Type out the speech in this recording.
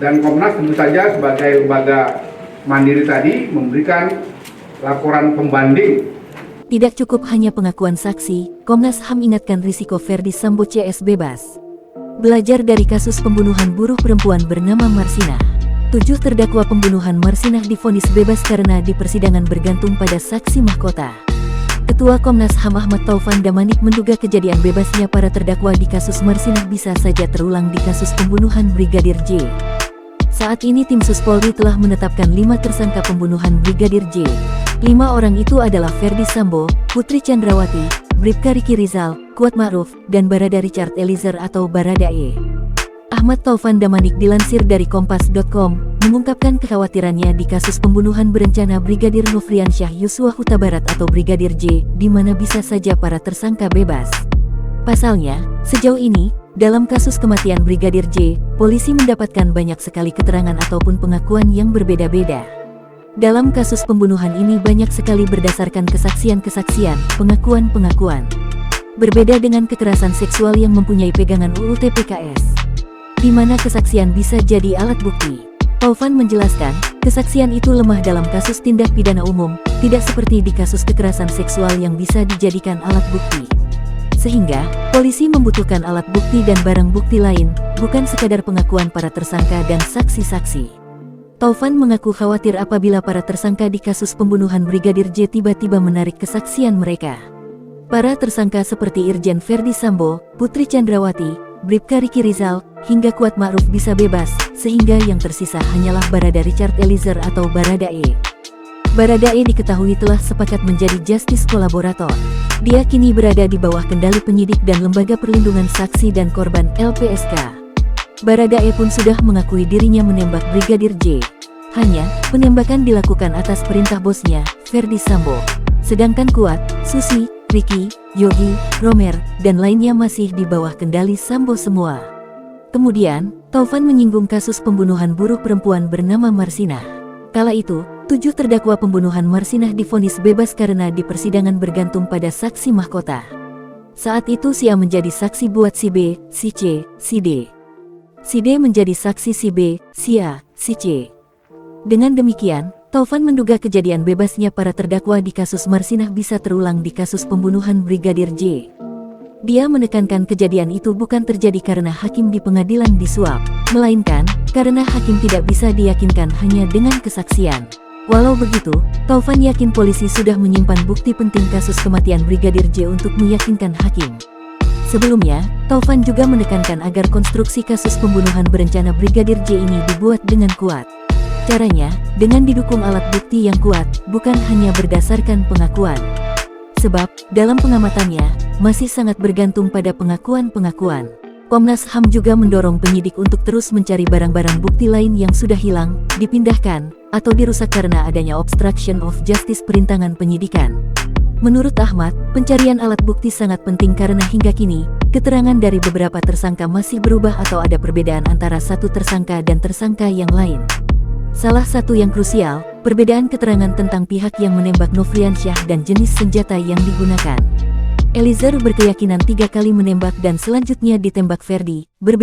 Dan Komnas tentu saja sebagai lembaga mandiri tadi memberikan laporan pembanding. Tidak cukup hanya pengakuan saksi, Komnas HAM ingatkan risiko Ferdi Sambo CS bebas. Belajar dari kasus pembunuhan buruh perempuan bernama Marsinah. 7 terdakwa pembunuhan Marsinah divonis bebas karena di persidangan bergantung pada saksi mahkota. Ketua Komnas HAM Ahmad Taufan Damanik menduga kejadian bebasnya para terdakwa di kasus Marsinah bisa saja terulang di kasus pembunuhan Brigadir J. Saat ini tim Sus Polri telah menetapkan 5 tersangka pembunuhan Brigadir J. 5 orang itu adalah Ferdi Sambo, Putri Chandrawati, Bribka Riki Rizal, Kuat Ma'ruf, dan Barada Richard Eliezer atau Baradae. Ahmad Taufan Damanik dilansir dari Kompas.com, mengungkapkan kekhawatirannya di kasus pembunuhan berencana Brigadir Nofriansyah Yosua Huta Barat atau Brigadir J, di mana bisa saja para tersangka bebas. Pasalnya, sejauh ini, dalam kasus kematian Brigadir J, polisi mendapatkan banyak sekali keterangan ataupun pengakuan yang berbeda-beda. Dalam kasus pembunuhan ini banyak sekali berdasarkan kesaksian-kesaksian, pengakuan-pengakuan. Berbeda dengan kekerasan seksual yang mempunyai pegangan UU TPKS, di mana kesaksian bisa jadi alat bukti. Taufan menjelaskan, kesaksian itu lemah dalam kasus tindak pidana umum, tidak seperti di kasus kekerasan seksual yang bisa dijadikan alat bukti. Sehingga, polisi membutuhkan alat bukti dan barang bukti lain, bukan sekadar pengakuan para tersangka dan saksi-saksi. Taufan mengaku khawatir apabila para tersangka di kasus pembunuhan Brigadir J tiba-tiba menarik kesaksian mereka. Para tersangka seperti Irjen Ferdi Sambo, Putri Chandrawati, Bribka Riki Rizal, hingga Kuat Ma'ruf bisa bebas, sehingga yang tersisa hanyalah Barada Richard Eliezer atau Baradae. Baradae diketahui telah sepakat menjadi justice kolaborator. Dia kini berada di bawah kendali penyidik dan Lembaga Perlindungan Saksi dan Korban LPSK. Baradae pun sudah mengakui dirinya menembak Brigadir J. Hanya, penembakan dilakukan atas perintah bosnya, Ferdi Sambo. Sedangkan Kuat, Susi, Riki, Yogi, Romer, dan lainnya masih di bawah kendali Sambo semua. Kemudian, Taufan menyinggung kasus pembunuhan buruh perempuan bernama Marsinah. Kala itu, 7 terdakwa pembunuhan Marsinah divonis bebas karena di persidangan bergantung pada saksi mahkota. Saat itu si A menjadi saksi buat si B, si C, si D. Si D menjadi saksi si B, si A, si C. Dengan demikian, Taufan menduga kejadian bebasnya para terdakwa di kasus Marsinah bisa terulang di kasus pembunuhan Brigadir J. Dia menekankan kejadian itu bukan terjadi karena hakim di pengadilan disuap, melainkan karena hakim tidak bisa diyakinkan hanya dengan kesaksian. Walau begitu, Taufan yakin polisi sudah menyimpan bukti penting kasus kematian Brigadir J untuk meyakinkan hakim. Sebelumnya, Taufan juga menekankan agar konstruksi kasus pembunuhan berencana Brigadir J ini dibuat dengan kuat. Caranya, dengan didukung alat bukti yang kuat, bukan hanya berdasarkan pengakuan. Sebab, dalam pengamatannya, masih sangat bergantung pada pengakuan-pengakuan. Komnas HAM juga mendorong penyidik untuk terus mencari barang-barang bukti lain yang sudah hilang, dipindahkan, atau dirusak karena adanya obstruction of justice perintangan penyidikan. Menurut Ahmad, pencarian alat bukti sangat penting karena hingga kini, keterangan dari beberapa tersangka masih berubah atau ada perbedaan antara satu tersangka dan tersangka yang lain. Salah satu yang krusial, perbedaan keterangan tentang pihak yang menembak Nofriansyah dan jenis senjata yang digunakan. Eliezer berkeyakinan 3 kali menembak dan selanjutnya ditembak Ferdi, berbeda